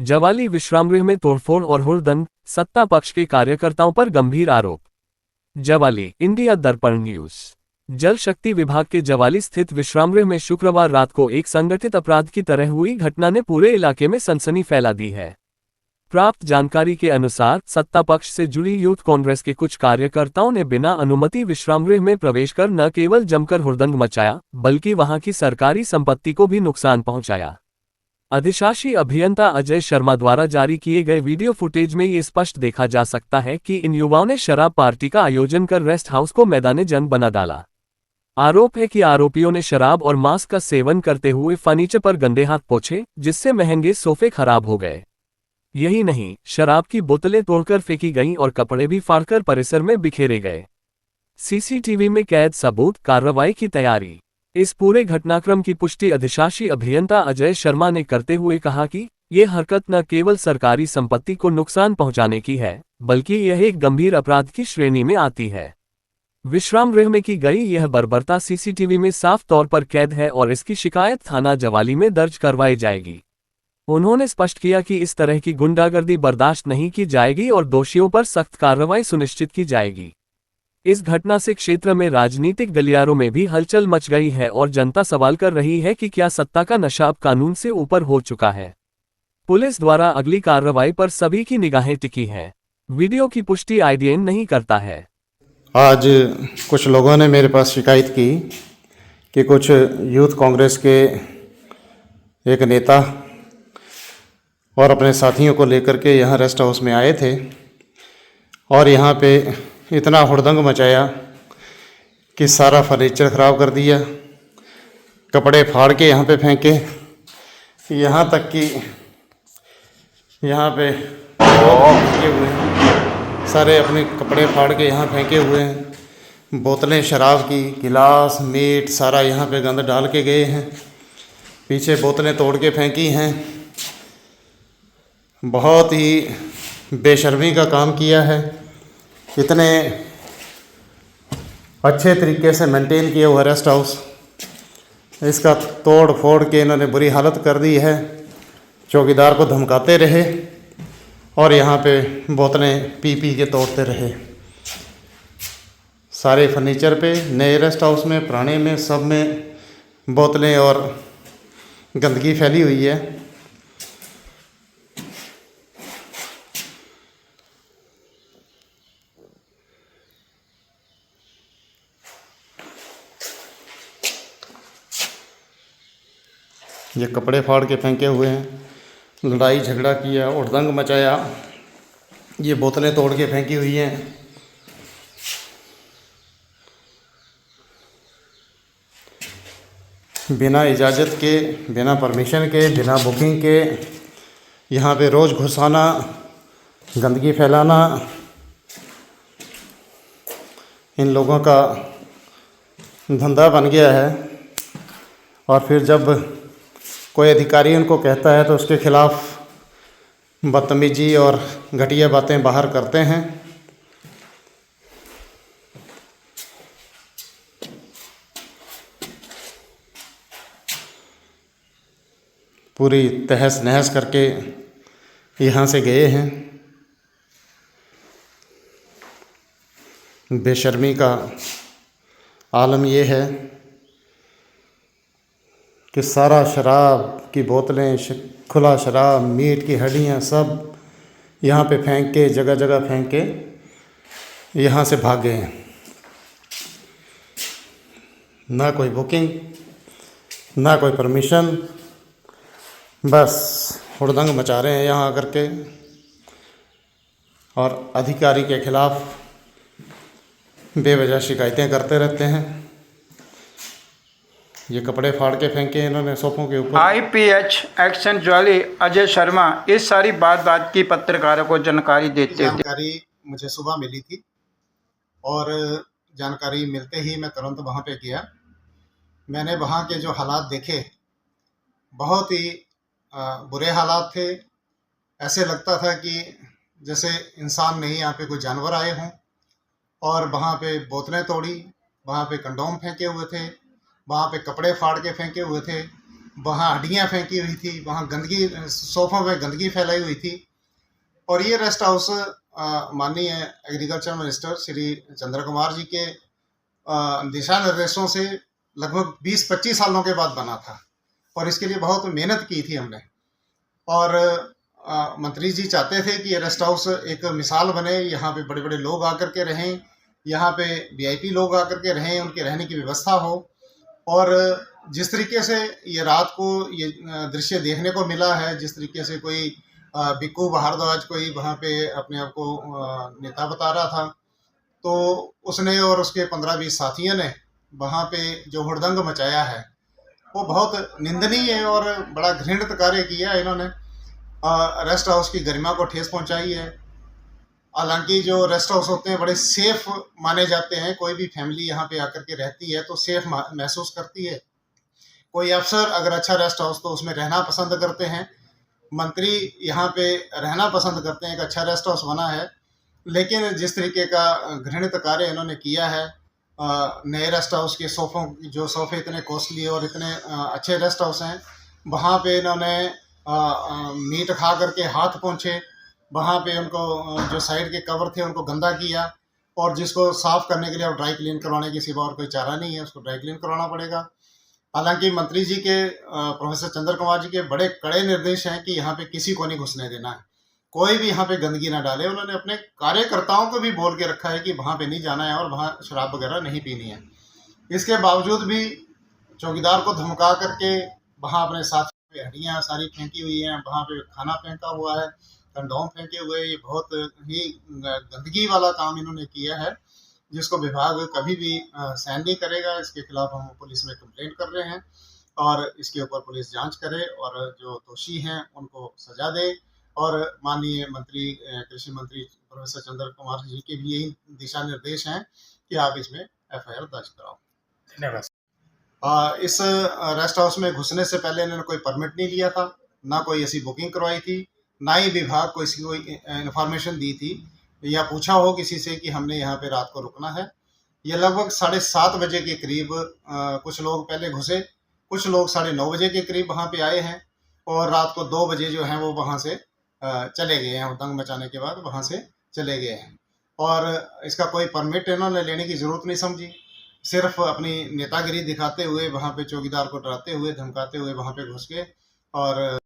जवाली विश्रामगृह में तोड़फोड़ और हुड़दंग, सत्ता पक्ष के कार्यकर्ताओं पर गंभीर आरोप। जवाली, इंडिया दर्पण न्यूज। जल शक्ति विभाग के जवाली स्थित विश्रामगृह में शुक्रवार रात को एक संगठित अपराध की तरह हुई घटना ने पूरे इलाके में सनसनी फैला दी है। प्राप्त जानकारी के अनुसार सत्ता पक्ष से जुड़ी यूथ कांग्रेस के कुछ कार्यकर्ताओं ने बिना अनुमति विश्रामगृह में प्रवेश कर न केवल जमकर हुड़दंग मचाया, बल्कि वहां की सरकारी संपत्ति को भी नुकसान पहुंचाया। अधिशासी अभियंता अजय शर्मा द्वारा जारी किए गए वीडियो फुटेज में ये स्पष्ट देखा जा सकता है कि इन युवाओं ने शराब पार्टी का आयोजन कर रेस्ट हाउस को मैदान जंग बना डाला। आरोप है कि आरोपियों ने शराब और मांस का सेवन करते हुए फर्नीचर पर गंदे हाथ पोंछे, जिससे महंगे सोफे खराब हो गए। यही नहीं, शराब की बोतलें तोड़कर फेंकी गईं और कपड़े भी फाड़कर परिसर में बिखेरे गए। सीसीटीवी में कैद सबूत, कार्रवाई की तैयारी। इस पूरे घटनाक्रम की पुष्टि अधिशासी अभियंता अजय शर्मा ने करते हुए कहा कि ये हरकत न केवल सरकारी संपत्ति को नुकसान पहुंचाने की है, बल्कि यह एक गंभीर अपराध की श्रेणी में आती है। विश्रामगृह में की गई यह बर्बरता सीसीटीवी में साफ तौर पर कैद है और इसकी शिकायत थाना जवाली में दर्ज करवाई जाएगी। उन्होंने स्पष्ट किया कि इस तरह की गुंडागर्दी बर्दाश्त नहीं की जाएगी और दोषियों पर सख्त कार्रवाई सुनिश्चित की जाएगी। इस घटना से क्षेत्र में राजनीतिक गलियारों में भी हलचल मच गई है और जनता सवाल कर रही है कि क्या सत्ता का नशा अब कानून से ऊपर हो चुका है। पुलिस द्वारा अगली कार्रवाई पर सभी की निगाहें टिकी हैं। वीडियो की पुष्टि आईडीएन नहीं करता है। आज कुछ लोगों ने मेरे पास शिकायत की कि कुछ यूथ कांग्रेस के एक नेता और अपने साथियों को लेकर के यहाँ रेस्ट हाउस में आए थे और यहाँ पे इतना हुड़दंग मचाया कि सारा फर्नीचर ख़राब कर दिया, कपड़े फाड़ के यहाँ पे फेंके, यहाँ तक कि यहाँ पे फेंके हुए हैं, सारे अपने कपड़े फाड़ के यहाँ फेंके हुए हैं। बोतलें शराब की, गिलास, मीट सारा यहाँ पे गंद डाल के गए हैं। पीछे बोतलें तोड़ के फेंकी हैं। बहुत ही बेशर्मी का काम किया है। इतने अच्छे तरीके से मेंटेन किया हुआ रेस्ट हाउस, इसका तोड़ फोड़ के इन्होंने बुरी हालत कर दी है। चौकीदार को धमकाते रहे और यहाँ पे बोतलें पी पी के तोड़ते रहे। सारे फर्नीचर पे, नए रेस्ट हाउस में, पुराने में, सब में बोतलें और गंदगी फैली हुई है। ये कपड़े फाड़ के फेंके हुए हैं, लड़ाई झगड़ा किया, हुड़दंग मचाया, ये बोतलें तोड़ के फेंकी हुई हैं। बिना इजाज़त के, बिना परमिशन के, बिना बुकिंग के यहाँ पे रोज़ घुसाना, गंदगी फैलाना इन लोगों का धंधा बन गया है। और फिर जब कोई अधिकारी उनको कहता है तो उसके खिलाफ़ बदतमीजी और घटिया बातें बाहर करते हैं। पूरी तहस नहस करके यहाँ से गए हैं। बेशर्मी का आलम ये है कि सारा शराब की बोतलें, खुला शराब, मीट की हड्डियाँ सब यहाँ पे फेंक के, जगह जगह फेंक के यहाँ से भाग गए हैं। ना कोई बुकिंग, ना कोई परमिशन, बस हुड़दंग मचा रहे हैं यहाँ आकर के। और अधिकारी के खिलाफ़ बेवजह शिकायतें करते रहते हैं। ये कपड़े फाड़ के फेंके इन्होंने सोफों के ऊपर। IPH एक्शन जवाली अजय शर्मा इस सारी बात की पत्रकारों को जानकारी देते थे। जानकारी मुझे सुबह मिली थी और जानकारी मिलते ही मैं तुरंत वहाँ पे गया। मैंने वहाँ के जो हालात देखे, बहुत ही बुरे हालात थे। ऐसे लगता था कि जैसे इंसान नहीं, यहाँ पे कोई जानवर आए हों। और वहाँ पे बोतलें तोड़ी, वहाँ पे कंडोम फेंके हुए थे, वहाँ पे कपड़े फाड़ के फेंके हुए थे। वहाँ हड्डियाँ फेंकी हुई थी, वहाँ गंदगी, सोफों में गंदगी फैलाई हुई थी। और ये रेस्ट हाउस माननीय एग्रीकल्चर मिनिस्टर श्री चंद्र कुमार जी के दिशा निर्देशों से लगभग 20-25 सालों के बाद बना था और इसके लिए बहुत मेहनत की थी हमने। और मंत्री जी चाहते थे कि ये रेस्ट हाउस एक मिसाल बने, यहाँ पे बड़े बड़े लोग आकर के रहें, यहाँ पे वीआईपी लोग आकर के रहें, उनके रहने की व्यवस्था हो। और जिस तरीके से ये रात को ये दृश्य देखने को मिला है, जिस तरीके से कोई बिक्कू भारद्वाज कोई वहाँ पे अपने आप को नेता बता रहा था, तो उसने और उसके 15-20 साथियों ने वहाँ पे जो हुड़दंग मचाया है वो बहुत निंदनीय है और बड़ा घृणित कार्य किया है इन्होंने। रेस्ट हाउस की गरिमा को ठेस पहुंचाई है। हालांकि जो रेस्ट हाउस होते हैं बड़े सेफ माने जाते हैं, कोई भी फैमिली यहाँ पे आकर के रहती है तो सेफ महसूस करती है। कोई अफसर अगर अच्छा रेस्ट हाउस तो उसमें रहना पसंद करते हैं, मंत्री यहाँ पे रहना पसंद करते हैं, एक अच्छा रेस्ट हाउस बना है। लेकिन जिस तरीके का घृणित कार्य इन्होंने किया है, नए रेस्ट हाउस के जो सोफे इतने कॉस्टली और इतने अच्छे रेस्ट हाउस हैं, वहाँ पे इन्होंने मीट खा करके हाथ पोंछे, वहाँ पे उनको जो साइड के कवर थे उनको गंदा किया, और जिसको साफ़ करने के लिए अब ड्राई क्लीन करवाने के सिवा और कोई चारा नहीं है, उसको ड्राई क्लीन करवाना पड़ेगा। हालांकि मंत्री जी के प्रोफेसर चंद्र कुमार जी के बड़े कड़े निर्देश हैं कि यहाँ पे किसी को नहीं घुसने देना है, कोई भी यहाँ पे गंदगी ना डाले। उन्होंने अपने कार्यकर्ताओं को भी बोल के रखा है कि वहाँ पे नहीं जाना है और वहाँ शराब वगैरह नहीं पीनी है। इसके बावजूद भी चौकीदार को धमका करके वहाँ अपने साथी पे हड्डियाँ सारी फेंकी हुई हैं, वहाँ पे खाना फेंका हुआ है, कंडोम फेंके हुए। ये बहुत ही गंदगी वाला काम इन्होंने किया है, जिसको विभाग कभी भी सहन नहीं करेगा। इसके खिलाफ हम पुलिस में कंप्लेंट कर रहे हैं और इसके ऊपर पुलिस जांच करे और जो दोषी हैं उनको सजा दे। और माननीय मंत्री कृषि मंत्री प्रोफेसर चंद्र कुमार जी के भी यही दिशा निर्देश हैं कि आप इसमें एफआईआर दर्ज कराओ। धन्यवाद। इस रेस्ट हाउस में घुसने से पहले इन्होंने कोई परमिट नहीं लिया था, ना कोई ऐसी बुकिंग करवाई थी, ना ही विभाग को इसकी कोई इन्फॉर्मेशन दी थी या पूछा हो किसी से कि हमने यहाँ पे रात को रुकना है। ये लगभग 7:30 बजे के करीब कुछ लोग पहले घुसे, कुछ लोग 9:30 बजे के करीब वहाँ पे आए हैं और रात को 2 बजे जो हैं वो वहाँ से चले गए हैं। दंग मचाने के बाद वहाँ से चले गए हैं और इसका कोई परमिट इन्होंने लेने की ज़रूरत नहीं समझी। सिर्फ अपनी नेतागिरी दिखाते हुए वहाँ पे चौकीदार को डराते हुए धमकाते हुए वहाँ पे घुस गए और